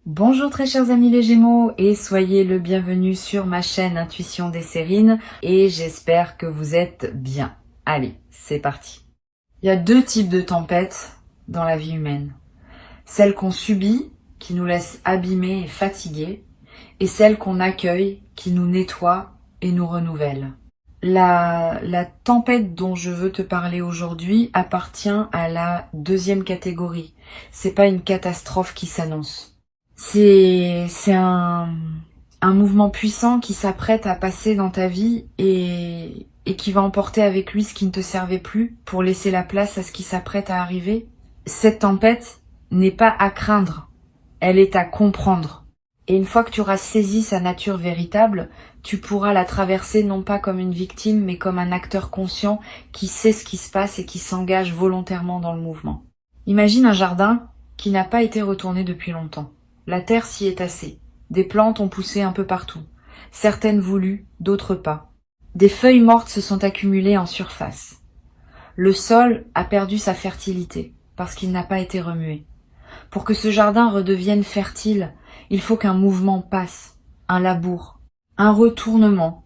Bonjour très chers amis les Gémeaux et soyez le bienvenu sur ma chaîne Intuition des Sérines et j'espère que vous êtes bien. Allez, c'est parti. Il y a deux types de tempêtes dans la vie humaine. Celles qu'on subit, qui nous laissent abîmés et fatigués, et celles qu'on accueille, qui nous nettoient et nous renouvellent. La tempête dont je veux te parler aujourd'hui appartient à la deuxième catégorie. C'est pas une catastrophe qui s'annonce. C'est un mouvement puissant qui s'apprête à passer dans ta vie et qui va emporter avec lui ce qui ne te servait plus pour laisser la place à ce qui s'apprête à arriver. Cette tempête n'est pas à craindre, elle est à comprendre. Et une fois que tu auras saisi sa nature véritable, tu pourras la traverser non pas comme une victime, mais comme un acteur conscient qui sait ce qui se passe et qui s'engage volontairement dans le mouvement. Imagine un jardin qui n'a pas été retourné depuis longtemps. La terre s'y est tassée. Des plantes ont poussé un peu partout. Certaines voulues, d'autres pas. Des feuilles mortes se sont accumulées en surface. Le sol a perdu sa fertilité parce qu'il n'a pas été remué. Pour que ce jardin redevienne fertile, il faut qu'un mouvement passe, un labour, un retournement,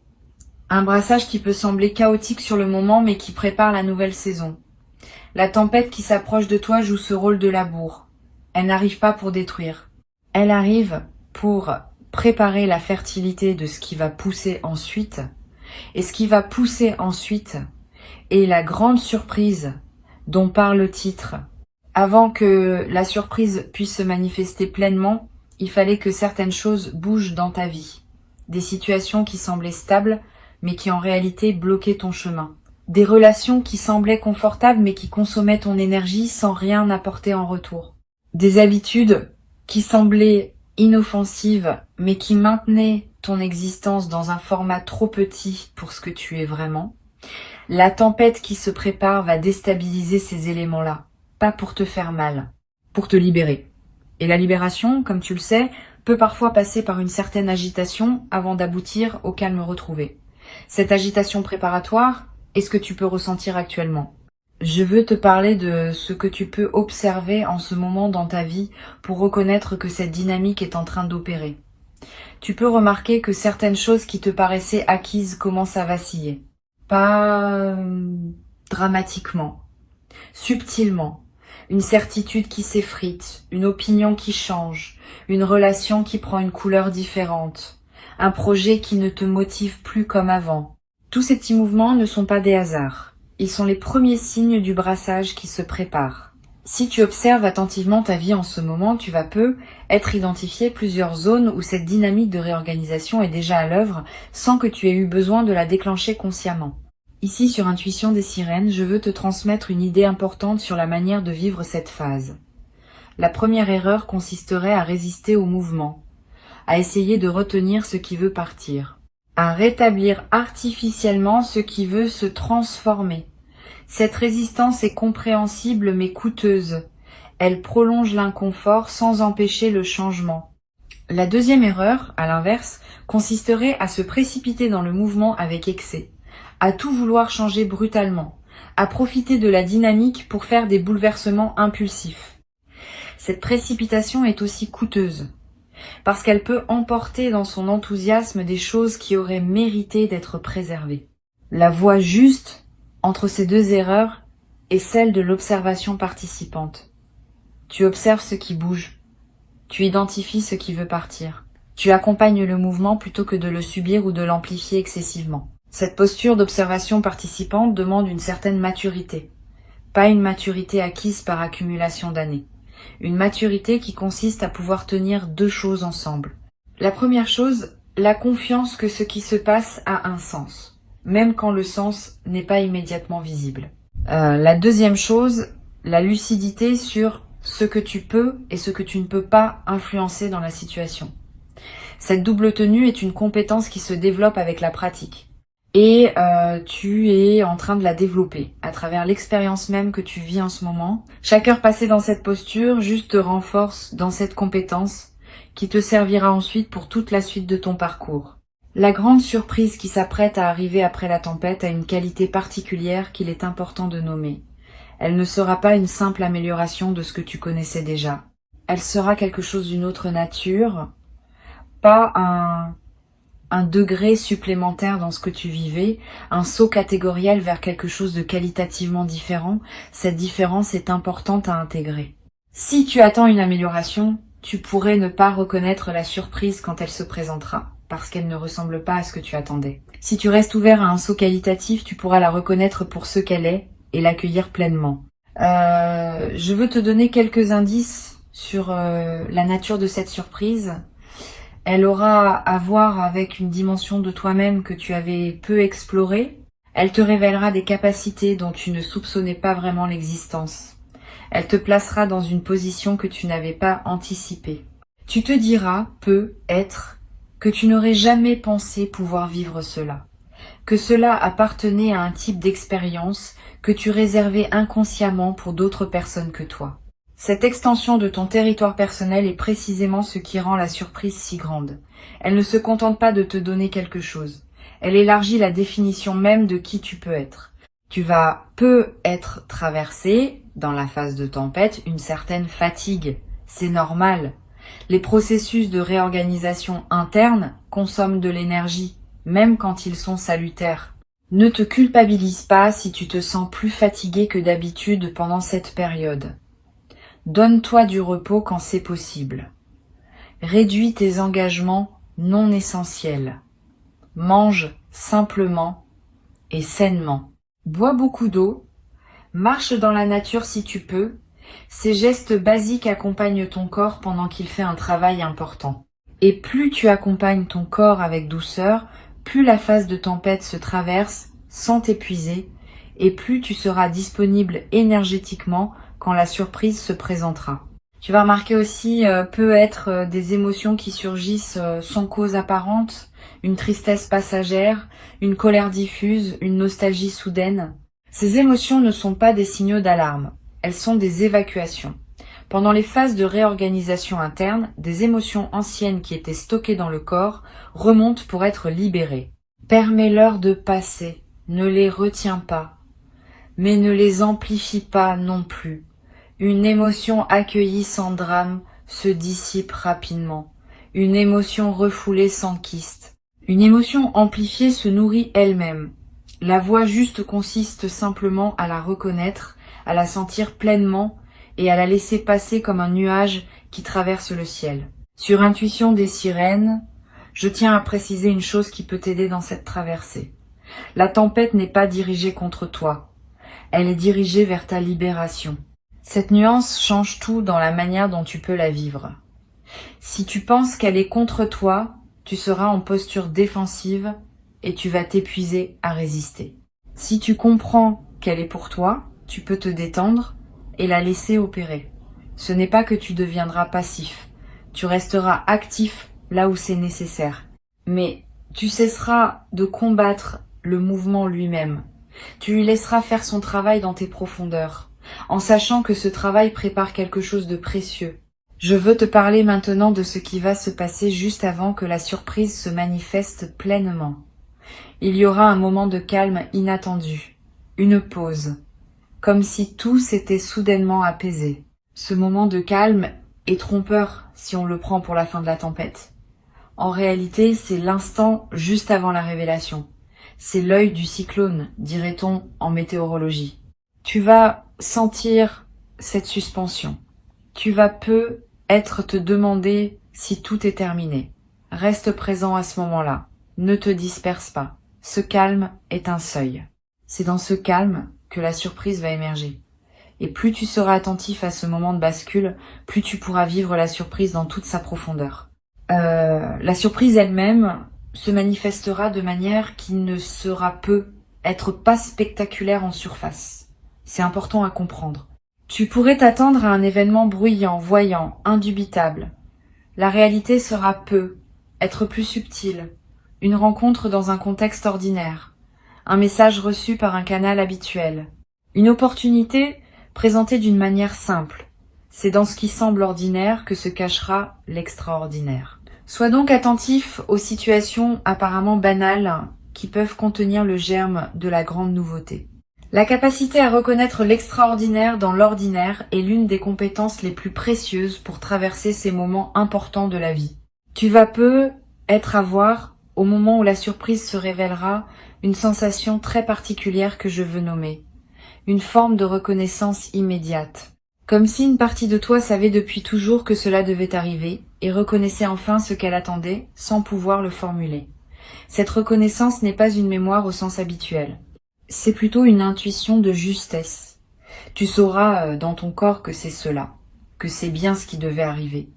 un brassage qui peut sembler chaotique sur le moment mais qui prépare la nouvelle saison. La tempête qui s'approche de toi joue ce rôle de labour. Elle n'arrive pas pour détruire. Elle arrive pour préparer la fertilité de ce qui va pousser ensuite. Et ce qui va pousser ensuite est la grande surprise dont parle le titre. Avant que la surprise puisse se manifester pleinement, il fallait que certaines choses bougent dans ta vie. Des situations qui semblaient stables, mais qui en réalité bloquaient ton chemin. Des relations qui semblaient confortables, mais qui consommaient ton énergie sans rien apporter en retour. Des habitudes qui semblaient inoffensives, mais qui maintenaient ton existence dans un format trop petit pour ce que tu es vraiment. La tempête qui se prépare va déstabiliser ces éléments-là, pas pour te faire mal, pour te libérer. Et la libération, comme tu le sais, peut parfois passer par une certaine agitation avant d'aboutir au calme retrouvé. Cette agitation préparatoire est ce que tu peux ressentir actuellement. Je veux te parler de ce que tu peux observer en ce moment dans ta vie pour reconnaître que cette dynamique est en train d'opérer. Tu peux remarquer que certaines choses qui te paraissaient acquises commencent à vaciller. Pas dramatiquement, subtilement. Une certitude qui s'effrite, une opinion qui change, une relation qui prend une couleur différente, un projet qui ne te motive plus comme avant. Tous ces petits mouvements ne sont pas des hasards. Ils sont les premiers signes du brassage qui se prépare. Si tu observes attentivement ta vie en ce moment, tu vas être identifié plusieurs zones où cette dynamique de réorganisation est déjà à l'œuvre sans que tu aies eu besoin de la déclencher consciemment. Ici, sur Intuition des Sirènes, je veux te transmettre une idée importante sur la manière de vivre cette phase. La première erreur consisterait à résister au mouvement, à essayer de retenir ce qui veut partir, à rétablir artificiellement ce qui veut se transformer. Cette résistance est compréhensible mais coûteuse. Elle prolonge l'inconfort sans empêcher le changement. La deuxième erreur, à l'inverse, consisterait à se précipiter dans le mouvement avec excès, à tout vouloir changer brutalement, à profiter de la dynamique pour faire des bouleversements impulsifs. Cette précipitation est aussi coûteuse, parce qu'elle peut emporter dans son enthousiasme des choses qui auraient mérité d'être préservées. La voie juste entre ces deux erreurs est celle de l'observation participante. Tu observes ce qui bouge, tu identifies ce qui veut partir. Tu accompagnes le mouvement plutôt que de le subir ou de l'amplifier excessivement. Cette posture d'observation participante demande une certaine maturité, pas une maturité acquise par accumulation d'années. Une maturité qui consiste à pouvoir tenir deux choses ensemble. La première chose, la confiance que ce qui se passe a un sens, même quand le sens n'est pas immédiatement visible. La deuxième chose, la lucidité sur ce que tu peux et ce que tu ne peux pas influencer dans la situation. Cette double tenue est une compétence qui se développe avec la pratique. Et tu es en train de la développer à travers l'expérience même que tu vis en ce moment. Chaque heure passée dans cette posture juste te renforce dans cette compétence qui te servira ensuite pour toute la suite de ton parcours. La grande surprise qui s'apprête à arriver après la tempête a une qualité particulière qu'il est important de nommer. Elle ne sera pas une simple amélioration de ce que tu connaissais déjà. elle sera quelque chose d'une autre nature, pas un degré supplémentaire dans ce que tu vivais, un saut catégoriel vers quelque chose de qualitativement différent. Cette différence est importante à intégrer. Si tu attends une amélioration, tu pourrais ne pas reconnaître la surprise quand elle se présentera, parce qu'elle ne ressemble pas à ce que tu attendais. Si tu restes ouvert à un saut qualitatif, tu pourras la reconnaître pour ce qu'elle est et l'accueillir pleinement. Je veux te donner quelques indices sur la nature de cette surprise. Elle aura à voir avec une dimension de toi-même que tu avais peu explorée. Elle te révélera des capacités dont tu ne soupçonnais pas vraiment l'existence. Elle te placera dans une position que tu n'avais pas anticipée. Tu te diras, peut-être, que tu n'aurais jamais pensé pouvoir vivre cela, que cela appartenait à un type d'expérience que tu réservais inconsciemment pour d'autres personnes que toi. Cette extension de ton territoire personnel est précisément ce qui rend la surprise si grande. Elle ne se contente pas de te donner quelque chose. Elle élargit la définition même de qui tu peux être. Tu vas peut-être traverser, dans la phase de tempête, une certaine fatigue. C'est normal. Les processus de réorganisation interne consomment de l'énergie, même quand ils sont salutaires. Ne te culpabilise pas si tu te sens plus fatigué que d'habitude pendant cette période. Donne-toi du repos quand c'est possible. Réduis tes engagements non essentiels. Mange simplement et sainement. Bois beaucoup d'eau. Marche dans la nature si tu peux. Ces gestes basiques accompagnent ton corps pendant qu'il fait un travail important. Et plus tu accompagnes ton corps avec douceur, plus la phase de tempête se traverse sans t'épuiser, et plus tu seras disponible énergétiquement quand la surprise se présentera. Tu vas remarquer aussi peut être des émotions qui surgissent sans cause apparente, une tristesse passagère, une colère diffuse, une nostalgie soudaine. Ces émotions ne sont pas des signaux d'alarme, elles sont des évacuations. Pendant les phases de réorganisation interne, des émotions anciennes qui étaient stockées dans le corps remontent pour être libérées. Permets-leur de passer, ne les retiens pas, mais ne les amplifie pas non plus. Une émotion accueillie sans drame se dissipe rapidement. Une émotion refoulée s'enquiste. Une émotion amplifiée se nourrit elle-même. La voie juste consiste simplement à la reconnaître, à la sentir pleinement et à la laisser passer comme un nuage qui traverse le ciel. Sur Intuition des sirènes, je tiens à préciser une chose qui peut t'aider dans cette traversée. La tempête n'est pas dirigée contre toi. Elle est dirigée vers ta libération. Cette nuance change tout dans la manière dont tu peux la vivre. Si tu penses qu'elle est contre toi, tu seras en posture défensive et tu vas t'épuiser à résister. Si tu comprends qu'elle est pour toi, tu peux te détendre et la laisser opérer. Ce n'est pas que tu deviendras passif, tu resteras actif là où c'est nécessaire. Mais tu cesseras de combattre le mouvement lui-même. Tu lui laisseras faire son travail dans tes profondeurs, en sachant que ce travail prépare quelque chose de précieux. Je veux te parler maintenant de ce qui va se passer juste avant que la surprise se manifeste pleinement. Il y aura un moment de calme inattendu, une pause, comme si tout s'était soudainement apaisé. Ce moment de calme est trompeur si on le prend pour la fin de la tempête. En réalité, c'est l'instant juste avant la révélation. C'est l'œil du cyclone, dirait-on en météorologie. Tu vas sentir cette suspension. Tu vas peut-être te demander si tout est terminé. Reste présent à ce moment-là. Ne te disperse pas. Ce calme est un seuil. C'est dans ce calme que la surprise va émerger. Et plus tu seras attentif à ce moment de bascule, plus tu pourras vivre la surprise dans toute sa profondeur. La surprise elle-même se manifestera de manière qui ne sera être pas spectaculaire en surface. C'est important à comprendre. Tu pourrais t'attendre à un événement bruyant, voyant, indubitable. La réalité sera être plus subtile, une rencontre dans un contexte ordinaire, un message reçu par un canal habituel, une opportunité présentée d'une manière simple. C'est dans ce qui semble ordinaire que se cachera l'extraordinaire. Sois donc attentif aux situations apparemment banales qui peuvent contenir le germe de la grande nouveauté. La capacité à reconnaître l'extraordinaire dans l'ordinaire est l'une des compétences les plus précieuses pour traverser ces moments importants de la vie. Tu vas peu être à voir, au moment où la surprise se révélera, une sensation très particulière que je veux nommer. Une forme de reconnaissance immédiate. Comme si une partie de toi savait depuis toujours que cela devait arriver et reconnaissait enfin ce qu'elle attendait sans pouvoir le formuler. Cette reconnaissance n'est pas une mémoire au sens habituel. C'est plutôt une intuition de justesse. Tu sauras dans ton corps que c'est cela, que c'est bien ce qui devait arriver,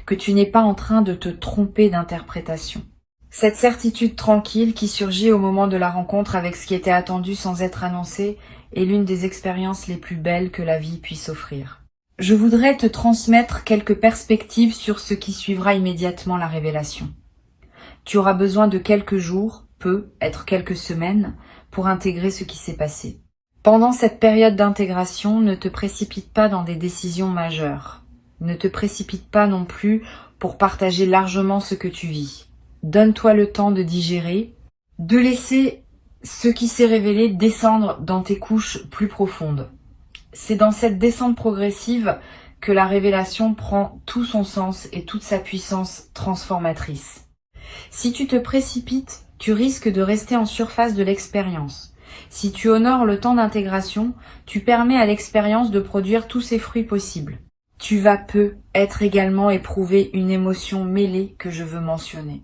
que tu n'es pas en train de te tromper d'interprétation. Cette certitude tranquille qui surgit au moment de la rencontre avec ce qui était attendu sans être annoncé est l'une des expériences les plus belles que la vie puisse offrir. Je voudrais te transmettre quelques perspectives sur ce qui suivra immédiatement la révélation. Tu auras besoin de quelques jours, peut être quelques semaines, pour intégrer ce qui s'est passé. Pendant cette période d'intégration, ne te précipite pas dans des décisions majeures. Ne te précipite pas non plus pour partager largement ce que tu vis. Donne-toi le temps de digérer, de laisser ce qui s'est révélé descendre dans tes couches plus profondes. C'est dans cette descente progressive que la révélation prend tout son sens et toute sa puissance transformatrice. Si tu te précipites, tu risques de rester en surface de l'expérience. Si tu honores le temps d'intégration, tu permets à l'expérience de produire tous ses fruits possibles. Tu vas peu être également éprouver une émotion mêlée que je veux mentionner.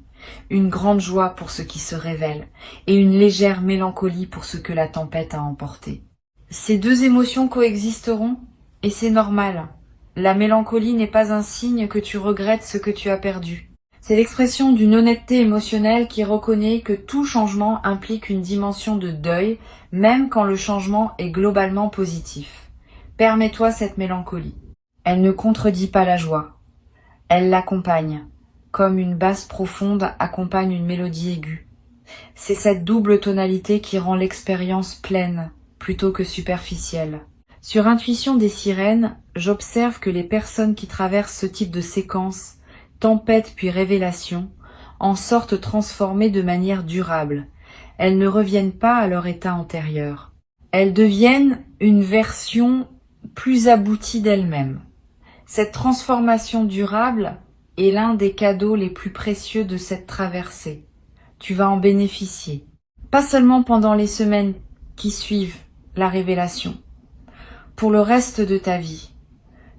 Une grande joie pour ce qui se révèle et une légère mélancolie pour ce que la tempête a emporté. Ces deux émotions coexisteront et c'est normal. La mélancolie n'est pas un signe que tu regrettes ce que tu as perdu. C'est l'expression d'une honnêteté émotionnelle qui reconnaît que tout changement implique une dimension de deuil, même quand le changement est globalement positif. Permets-toi cette mélancolie. Elle ne contredit pas la joie. Elle l'accompagne, comme une basse profonde accompagne une mélodie aiguë. C'est cette double tonalité qui rend l'expérience pleine, plutôt que superficielle. Sur Intuition des sirènes, j'observe que les personnes qui traversent ce type de séquence, tempête puis révélation, en sortent transformées de manière durable. Elles ne reviennent pas à leur état antérieur. Elles deviennent une version plus aboutie d'elles-mêmes. Cette transformation durable est l'un des cadeaux les plus précieux de cette traversée. Tu vas en bénéficier. Pas seulement pendant les semaines qui suivent la révélation. Pour le reste de ta vie,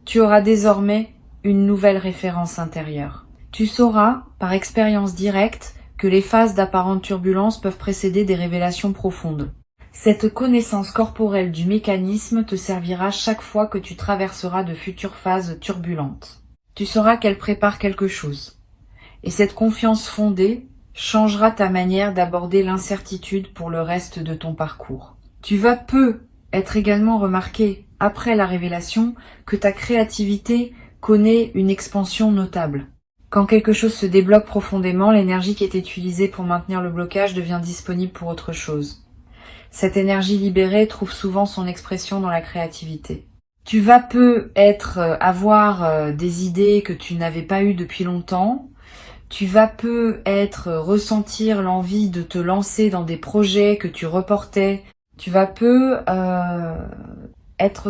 tu auras désormais une nouvelle référence intérieure. Tu sauras, par expérience directe, que les phases d'apparente turbulence peuvent précéder des révélations profondes. Cette connaissance corporelle du mécanisme te servira chaque fois que tu traverseras de futures phases turbulentes. Tu sauras qu'elle prépare quelque chose. Et cette confiance fondée changera ta manière d'aborder l'incertitude pour le reste de ton parcours. Tu vas peu être également remarqué, après la révélation, que ta créativité connaît une expansion notable. Quand quelque chose se débloque profondément, l'énergie qui est utilisée pour maintenir le blocage devient disponible pour autre chose. Cette énergie libérée trouve souvent son expression dans la créativité. Tu vas peu avoir des idées que tu n'avais pas eues depuis longtemps. Tu vas peu ressentir l'envie de te lancer dans des projets que tu reportais. Tu vas peu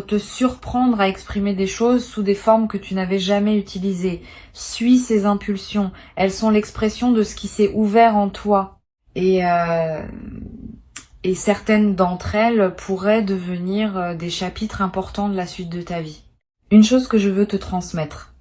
te surprendre à exprimer des choses sous des formes que tu n'avais jamais utilisées. Suis ces impulsions. Elles sont l'expression de ce qui s'est ouvert en toi. Et certaines d'entre elles pourraient devenir des chapitres importants de la suite de ta vie. Une chose que je veux te transmettre.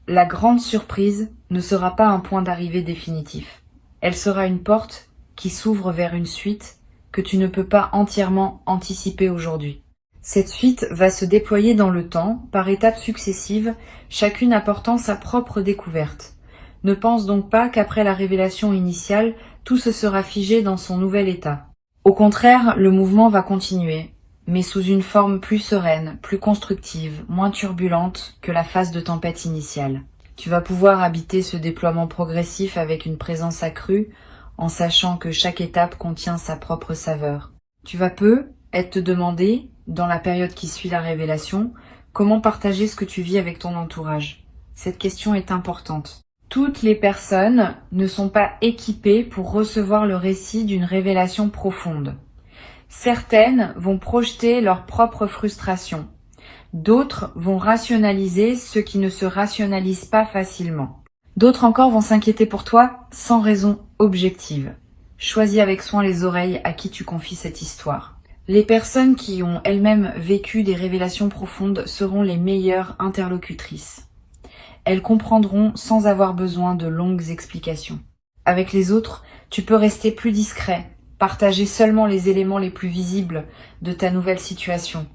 La grande surprise ne sera pas un point d'arrivée définitif. Elle sera une porte qui s'ouvre vers une suite que tu ne peux pas entièrement anticiper aujourd'hui. Cette suite va se déployer dans le temps, par étapes successives, chacune apportant sa propre découverte. Ne pense donc pas qu'après la révélation initiale, tout se sera figé dans son nouvel état. Au contraire, le mouvement va continuer, mais sous une forme plus sereine, plus constructive, moins turbulente que la phase de tempête initiale. Tu vas pouvoir habiter ce déploiement progressif avec une présence accrue, en sachant que chaque étape contient sa propre saveur. Tu vas peu te demander, dans la période qui suit la révélation, comment partager ce que tu vis avec ton entourage. Cette question est importante. Toutes les personnes ne sont pas équipées pour recevoir le récit d'une révélation profonde. Certaines vont projeter leur propre frustration. D'autres vont rationaliser ce qui ne se rationalise pas facilement. D'autres encore vont s'inquiéter pour toi sans raison objective. Choisis avec soin les oreilles à qui tu confies cette histoire. Les personnes qui ont elles-mêmes vécu des révélations profondes seront les meilleures interlocutrices. Elles comprendront sans avoir besoin de longues explications. Avec les autres, tu peux rester plus discret, partager seulement les éléments les plus visibles de ta nouvelle situation,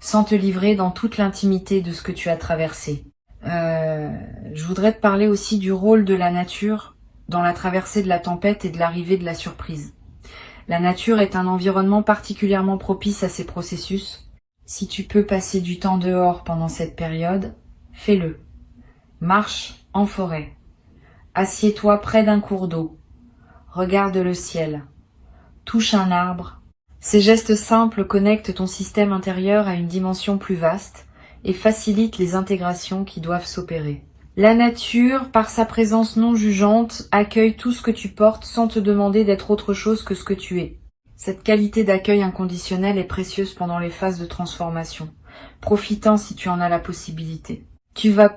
sans te livrer dans toute l'intimité de ce que tu as traversé. Je voudrais te parler aussi du rôle de la nature dans la traversée de la tempête et de l'arrivée de la surprise. La nature est un environnement particulièrement propice à ces processus. Si tu peux passer du temps dehors pendant cette période, fais-le. Marche en forêt. Assieds-toi près d'un cours d'eau. Regarde le ciel. Touche un arbre. Ces gestes simples connectent ton système intérieur à une dimension plus vaste et facilitent les intégrations qui doivent s'opérer. La nature, par sa présence non jugeante, accueille tout ce que tu portes sans te demander d'être autre chose que ce que tu es. Cette qualité d'accueil inconditionnel est précieuse pendant les phases de transformation, profitant si tu en as la possibilité. Tu vas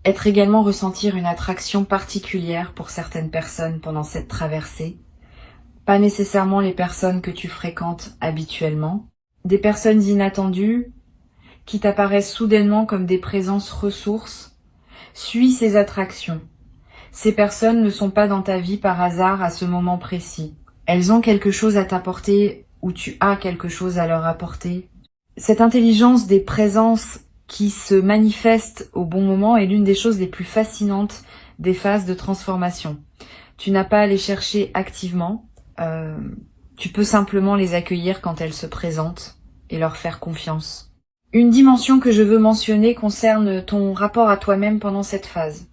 être également ressentir une attraction particulière pour certaines personnes pendant cette traversée. Pas nécessairement les personnes que tu fréquentes habituellement. Des personnes inattendues qui t'apparaissent soudainement comme des présences ressources. Suis ces attractions. Ces personnes ne sont pas dans ta vie par hasard à ce moment précis. Elles ont quelque chose à t'apporter ou tu as quelque chose à leur apporter. Cette intelligence des présences qui se manifestent au bon moment est l'une des choses les plus fascinantes des phases de transformation. Tu n'as pas à les chercher activement. Tu peux simplement les accueillir quand elles se présentent et leur faire confiance. Une dimension que je veux mentionner concerne ton rapport à toi-même pendant cette phase.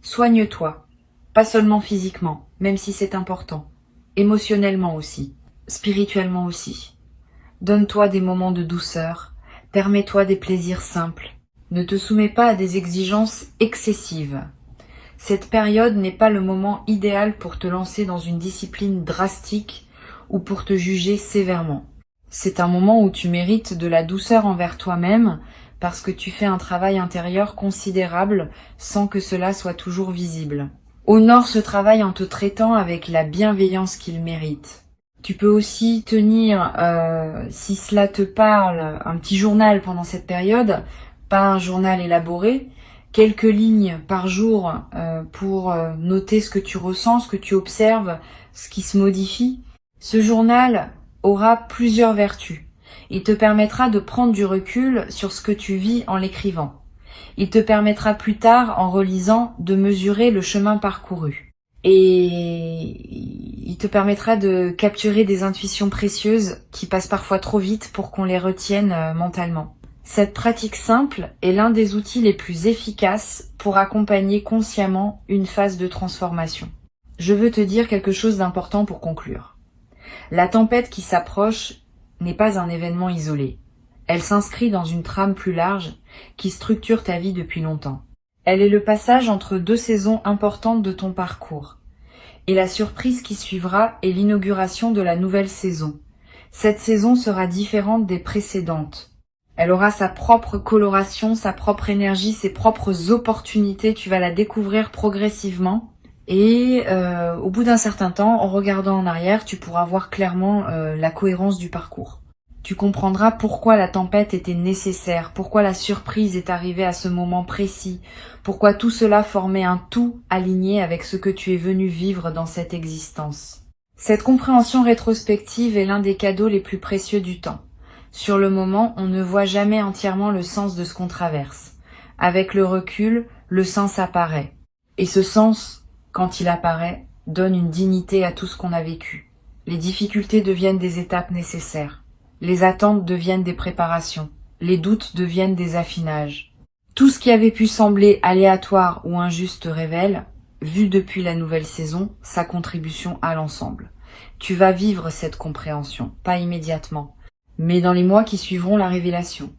Soigne-toi, pas seulement physiquement, même si c'est important, émotionnellement aussi, spirituellement aussi. Donne-toi des moments de douceur, permets-toi des plaisirs simples. Ne te soumets pas à des exigences excessives. Cette période n'est pas le moment idéal pour te lancer dans une discipline drastique ou pour te juger sévèrement. C'est un moment où tu mérites de la douceur envers toi-même parce que tu fais un travail intérieur considérable sans que cela soit toujours visible. Honore ce travail en te traitant avec la bienveillance qu'il mérite. Tu peux aussi tenir, si cela te parle, un petit journal pendant cette période, pas un journal élaboré, quelques lignes par jour pour noter ce que tu ressens, ce que tu observes, ce qui se modifie. Ce journal aura plusieurs vertus. Il te permettra de prendre du recul sur ce que tu vis en l'écrivant. Il te permettra plus tard, en relisant, de mesurer le chemin parcouru. Et il te permettra de capturer des intuitions précieuses qui passent parfois trop vite pour qu'on les retienne mentalement. Cette pratique simple est l'un des outils les plus efficaces pour accompagner consciemment une phase de transformation. Je veux te dire quelque chose d'important pour conclure. La tempête qui s'approche n'est pas un événement isolé. Elle s'inscrit dans une trame plus large qui structure ta vie depuis longtemps. Elle est le passage entre deux saisons importantes de ton parcours. Et la surprise qui suivra est l'inauguration de la nouvelle saison. Cette saison sera différente des précédentes. Elle aura sa propre coloration, sa propre énergie, ses propres opportunités. Tu vas la découvrir progressivement. Et au bout d'un certain temps, en regardant en arrière, tu pourras voir clairement la cohérence du parcours. Tu comprendras pourquoi la tempête était nécessaire, pourquoi la surprise est arrivée à ce moment précis, pourquoi tout cela formait un tout aligné avec ce que tu es venu vivre dans cette existence. Cette compréhension rétrospective est l'un des cadeaux les plus précieux du temps. Sur le moment, on ne voit jamais entièrement le sens de ce qu'on traverse. Avec le recul, le sens apparaît. Et ce sens, quand il apparaît, donne une dignité à tout ce qu'on a vécu. Les difficultés deviennent des étapes nécessaires. Les attentes deviennent des préparations. Les doutes deviennent des affinages. Tout ce qui avait pu sembler aléatoire ou injuste révèle, vu depuis la nouvelle saison, sa contribution à l'ensemble. Tu vas vivre cette compréhension, pas immédiatement, mais dans les mois qui suivront la révélation.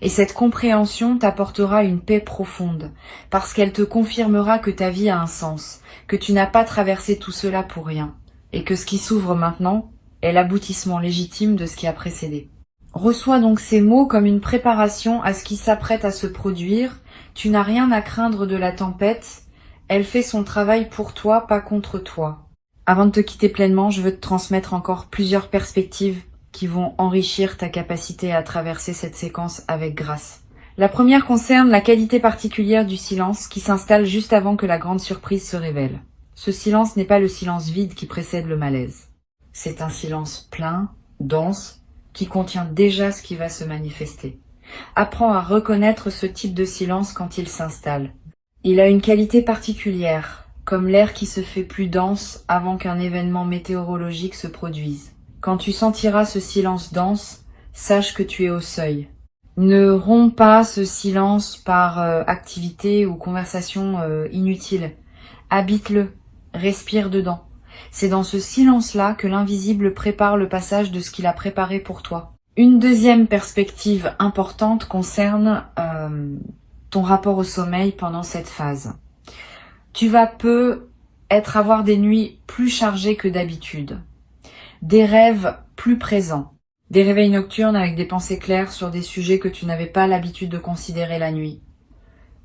Et cette compréhension t'apportera une paix profonde, parce qu'elle te confirmera que ta vie a un sens, que tu n'as pas traversé tout cela pour rien, et que ce qui s'ouvre maintenant est l'aboutissement légitime de ce qui a précédé. Reçois donc ces mots comme une préparation à ce qui s'apprête à se produire. Tu n'as rien à craindre de la tempête. Elle fait son travail pour toi, pas contre toi. Avant de te quitter pleinement, je veux te transmettre encore plusieurs perspectives qui vont enrichir ta capacité à traverser cette séquence avec grâce. La première concerne la qualité particulière du silence qui s'installe juste avant que la grande surprise se révèle. Ce silence n'est pas le silence vide qui précède le malaise. C'est un silence plein, dense, qui contient déjà ce qui va se manifester. Apprends à reconnaître ce type de silence quand il s'installe. Il a une qualité particulière, comme l'air qui se fait plus dense avant qu'un événement météorologique se produise. Quand tu sentiras ce silence dense, sache que tu es au seuil. Ne romps pas ce silence par activité ou conversation inutile. Habite-le, respire dedans. C'est dans ce silence-là que l'invisible prépare le passage de ce qu'il a préparé pour toi. Une deuxième perspective importante concerne ton rapport au sommeil pendant cette phase. Tu vas avoir des nuits plus chargées que d'habitude, des rêves plus présents, des réveils nocturnes avec des pensées claires sur des sujets que tu n'avais pas l'habitude de considérer la nuit.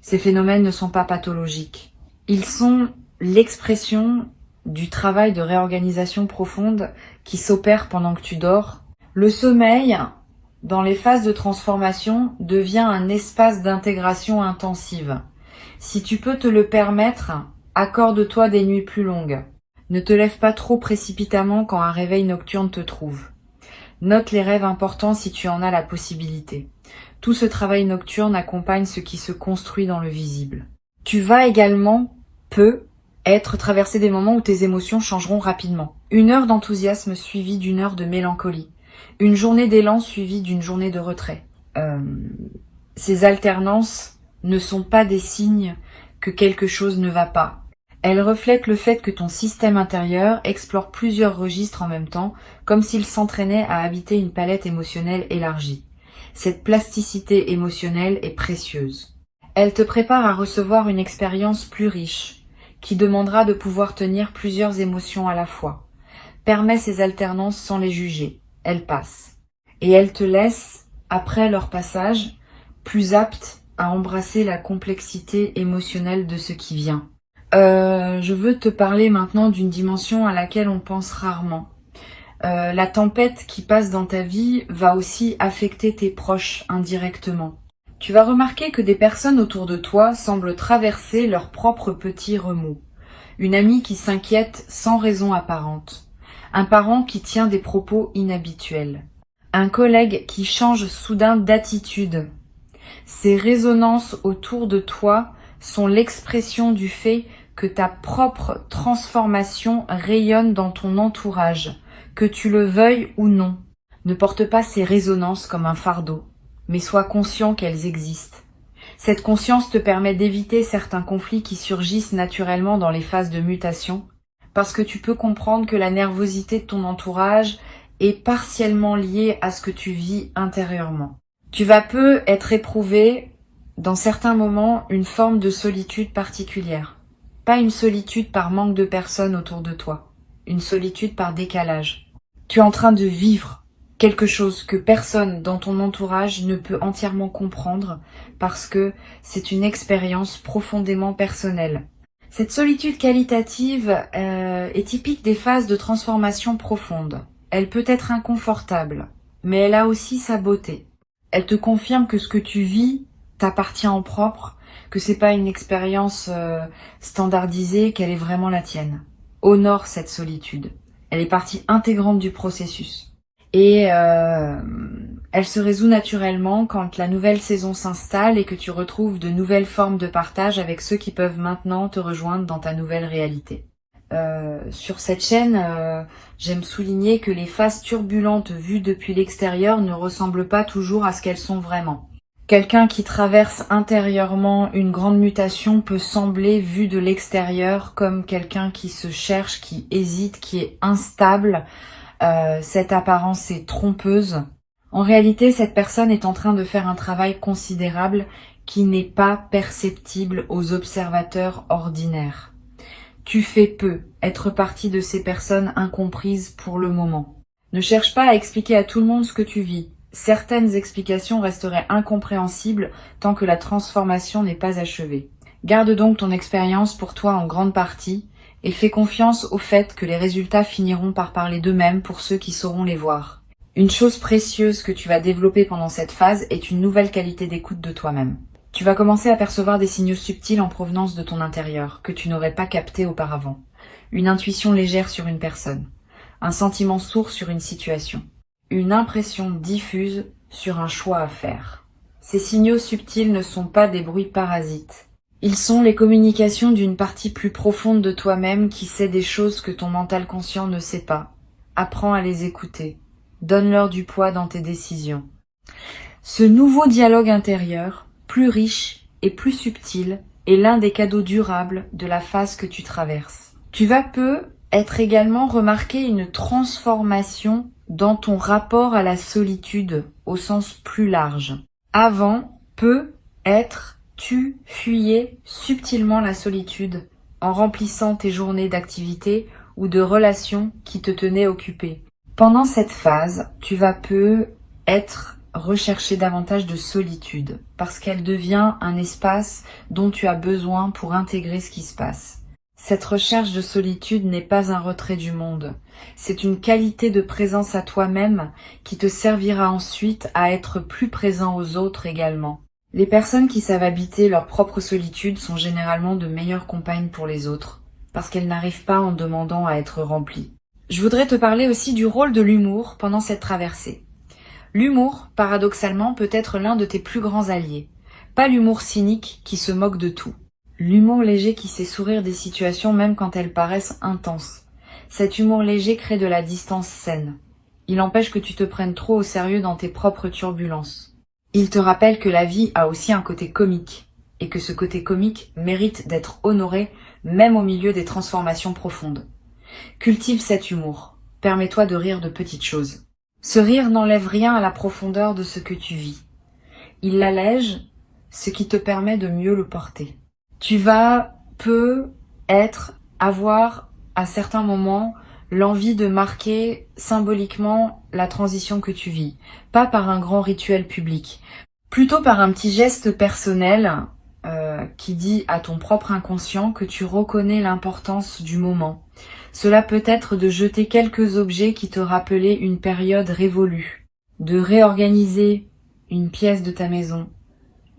Ces phénomènes ne sont pas pathologiques. Ils sont l'expression du travail de réorganisation profonde qui s'opère pendant que tu dors. Le sommeil, dans les phases de transformation, devient un espace d'intégration intensive. Si tu peux te le permettre, accorde-toi des nuits plus longues. Ne te lève pas trop précipitamment quand un réveil nocturne te trouve. Note les rêves importants si tu en as la possibilité. Tout ce travail nocturne accompagne ce qui se construit dans le visible. Tu vas également être traversé des moments où tes émotions changeront rapidement. Une heure d'enthousiasme suivie d'une heure de mélancolie. Une journée d'élan suivie d'une journée de retrait. Ces alternances ne sont pas des signes que quelque chose ne va pas. Elles reflètent le fait que ton système intérieur explore plusieurs registres en même temps, comme s'il s'entraînait à habiter une palette émotionnelle élargie. Cette plasticité émotionnelle est précieuse. Elle te prépare à recevoir une expérience plus riche, qui demandera de pouvoir tenir plusieurs émotions à la fois. Permets ces alternances sans les juger. Elles passent. Et elles te laissent, après leur passage, plus apte à embrasser la complexité émotionnelle de ce qui vient. Je veux te parler maintenant d'une dimension à laquelle on pense rarement. La tempête qui passe dans ta vie va aussi affecter tes proches indirectement. Tu vas remarquer que des personnes autour de toi semblent traverser leurs propres petits remous. Une amie qui s'inquiète sans raison apparente. Un parent qui tient des propos inhabituels. Un collègue qui change soudain d'attitude. Ces résonances autour de toi sont l'expression du fait que ta propre transformation rayonne dans ton entourage, que tu le veuilles ou non. Ne porte pas ces résonances comme un fardeau, mais sois conscient qu'elles existent. Cette conscience te permet d'éviter certains conflits qui surgissent naturellement dans les phases de mutation, parce que tu peux comprendre que la nervosité de ton entourage est partiellement liée à ce que tu vis intérieurement. Tu vas être éprouvé, dans certains moments, une forme de solitude particulière. Pas une solitude par manque de personnes autour de toi, une solitude par décalage. Tu es en train de vivre quelque chose que personne dans ton entourage ne peut entièrement comprendre parce que c'est une expérience profondément personnelle. Cette solitude qualitative est typique des phases de transformation profonde. Elle peut être inconfortable, mais elle a aussi sa beauté. Elle te confirme que ce que tu vis t'appartient en propre, que c'est pas une expérience standardisée, qu'elle est vraiment la tienne. Honore cette solitude. Elle est partie intégrante du processus. Et elle se résout naturellement quand la nouvelle saison s'installe et que tu retrouves de nouvelles formes de partage avec ceux qui peuvent maintenant te rejoindre dans ta nouvelle réalité. Sur cette chaîne, j'aime souligner que les phases turbulentes vues depuis l'extérieur ne ressemblent pas toujours à ce qu'elles sont vraiment. Quelqu'un qui traverse intérieurement une grande mutation peut sembler, vu de l'extérieur, comme quelqu'un qui se cherche, qui hésite, qui est instable. Cette apparence est trompeuse. En réalité, cette personne est en train de faire un travail considérable qui n'est pas perceptible aux observateurs ordinaires. Tu fais peu être partie de ces personnes incomprises pour le moment. Ne cherche pas à expliquer à tout le monde ce que tu vis. Certaines explications resteraient incompréhensibles tant que la transformation n'est pas achevée. Garde donc ton expérience pour toi en grande partie et fais confiance au fait que les résultats finiront par parler d'eux-mêmes pour ceux qui sauront les voir. Une chose précieuse que tu vas développer pendant cette phase est une nouvelle qualité d'écoute de toi-même. Tu vas commencer à percevoir des signaux subtils en provenance de ton intérieur que tu n'aurais pas captés auparavant. Une intuition légère sur une personne, un sentiment sourd sur une situation, une impression diffuse sur un choix à faire. Ces signaux subtils ne sont pas des bruits parasites. Ils sont les communications d'une partie plus profonde de toi-même qui sait des choses que ton mental conscient ne sait pas. Apprends à les écouter. Donne-leur du poids dans tes décisions. Ce nouveau dialogue intérieur, plus riche et plus subtil, est l'un des cadeaux durables de la phase que tu traverses. Tu vas être également remarqué une transformation dans ton rapport à la solitude au sens plus large. Avant, tu fuyais subtilement la solitude en remplissant tes journées d'activités ou de relations qui te tenaient occupé. Pendant cette phase, tu vas être recherché davantage de solitude parce qu'elle devient un espace dont tu as besoin pour intégrer ce qui se passe. Cette recherche de solitude n'est pas un retrait du monde. C'est une qualité de présence à toi-même qui te servira ensuite à être plus présent aux autres également. Les personnes qui savent habiter leur propre solitude sont généralement de meilleures compagnes pour les autres, parce qu'elles n'arrivent pas en demandant à être remplies. Je voudrais te parler aussi du rôle de l'humour pendant cette traversée. L'humour, paradoxalement, peut être l'un de tes plus grands alliés. Pas l'humour cynique qui se moque de tout. L'humour léger qui sait sourire des situations même quand elles paraissent intenses. Cet humour léger crée de la distance saine. Il empêche que tu te prennes trop au sérieux dans tes propres turbulences. Il te rappelle que la vie a aussi un côté comique, et que ce côté comique mérite d'être honoré même au milieu des transformations profondes. Cultive cet humour. Permets-toi de rire de petites choses. Ce rire n'enlève rien à la profondeur de ce que tu vis. Il l'allège, ce qui te permet de mieux le porter. Tu vas avoir à certains moments l'envie de marquer symboliquement la transition que tu vis, pas par un grand rituel public, plutôt par un petit geste personnel qui dit à ton propre inconscient que tu reconnais l'importance du moment. Cela peut être de jeter quelques objets qui te rappelaient une période révolue, de réorganiser une pièce de ta maison,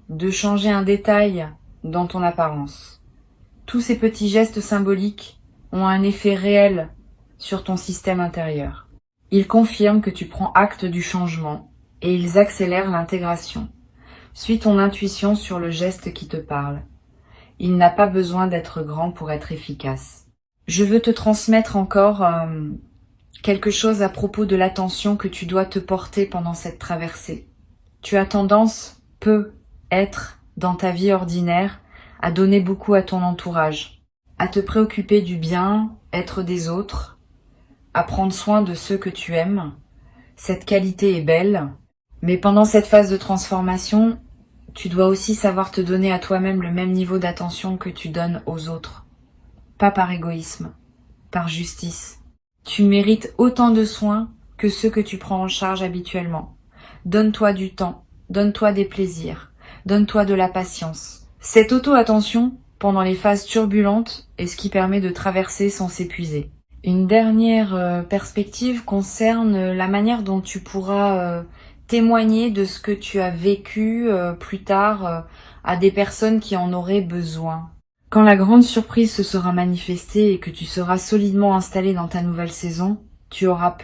de changer un détail dans ton apparence. Tous ces petits gestes symboliques ont un effet réel sur ton système intérieur. Ils confirment que tu prends acte du changement et ils accélèrent l'intégration. Suis ton intuition sur le geste qui te parle. Il n'a pas besoin d'être grand pour être efficace. Je veux te transmettre encore quelque chose à propos de l'attention que tu dois te porter pendant cette traversée. Tu as tendance, être dans ta vie ordinaire, à donner beaucoup à ton entourage, à te préoccuper du bien-être des autres, à prendre soin de ceux que tu aimes. Cette qualité est belle, mais pendant cette phase de transformation, tu dois aussi savoir te donner à toi-même le même niveau d'attention que tu donnes aux autres. Pas par égoïsme, par justice. Tu mérites autant de soins que ceux que tu prends en charge habituellement. Donne-toi du temps, donne-toi des plaisirs, donne-toi de la patience. Cette auto-attention, pendant les phases turbulentes, est ce qui permet de traverser sans s'épuiser. Une dernière perspective concerne la manière dont tu pourras témoigner de ce que tu as vécu plus tard à des personnes qui en auraient besoin. Quand la grande surprise se sera manifestée et que tu seras solidement installé dans ta nouvelle saison, tu auras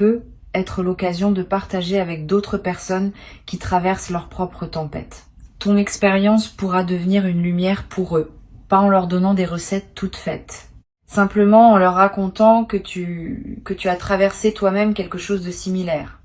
être l'occasion de partager avec d'autres personnes qui traversent leur propre tempête. Ton expérience pourra devenir une lumière pour eux, pas en leur donnant des recettes toutes faites. Simplement en leur racontant que tu as traversé toi-même quelque chose de similaire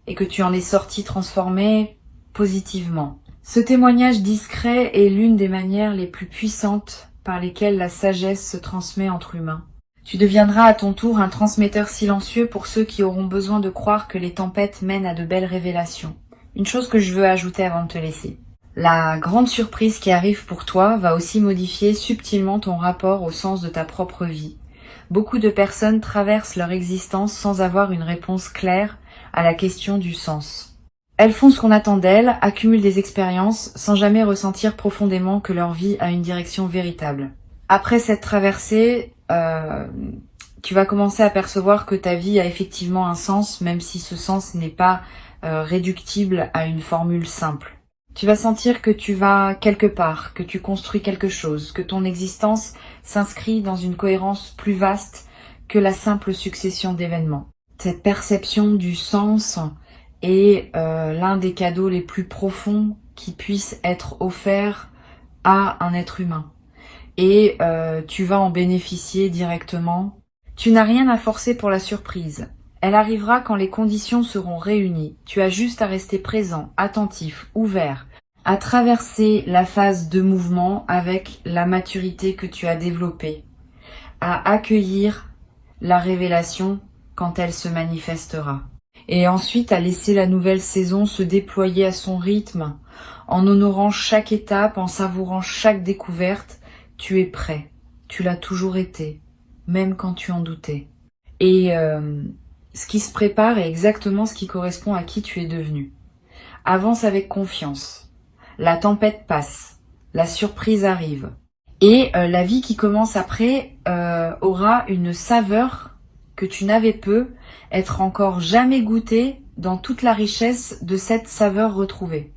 et que tu en es sorti transformé positivement. Ce témoignage discret est l'une des manières les plus puissantes par lesquelles la sagesse se transmet entre humains. Tu deviendras à ton tour un transmetteur silencieux pour ceux qui auront besoin de croire que les tempêtes mènent à de belles révélations. Une chose que je veux ajouter avant de te laisser. La grande surprise qui arrive pour toi va aussi modifier subtilement ton rapport au sens de ta propre vie. Beaucoup de personnes traversent leur existence sans avoir une réponse claire à la question du sens. Elles font ce qu'on attend d'elles, accumulent des expériences sans jamais ressentir profondément que leur vie a une direction véritable. Après cette traversée, tu vas commencer à percevoir que ta vie a effectivement un sens, même si ce sens n'est pas réductible à une formule simple. Tu vas sentir que tu vas quelque part, que tu construis quelque chose, que ton existence s'inscrit dans une cohérence plus vaste que la simple succession d'événements. Cette perception du sens est l'un des cadeaux les plus profonds qui puissent être offerts à un être humain. Et tu vas en bénéficier directement. Tu n'as rien à forcer pour la surprise. Elle arrivera quand les conditions seront réunies. Tu as juste à rester présent, attentif, ouvert, à traverser la phase de mouvement avec la maturité que tu as développée, à accueillir la révélation quand elle se manifestera. Et ensuite à laisser la nouvelle saison se déployer à son rythme, en honorant chaque étape, en savourant chaque découverte. Tu es prêt, tu l'as toujours été, même quand tu en doutais. Et ce qui se prépare est exactement ce qui correspond à qui tu es devenu. Avance avec confiance. La tempête passe, la surprise arrive. Et la vie qui commence après aura une saveur que tu n'avais pu être encore jamais goûtée dans toute la richesse de cette saveur retrouvée.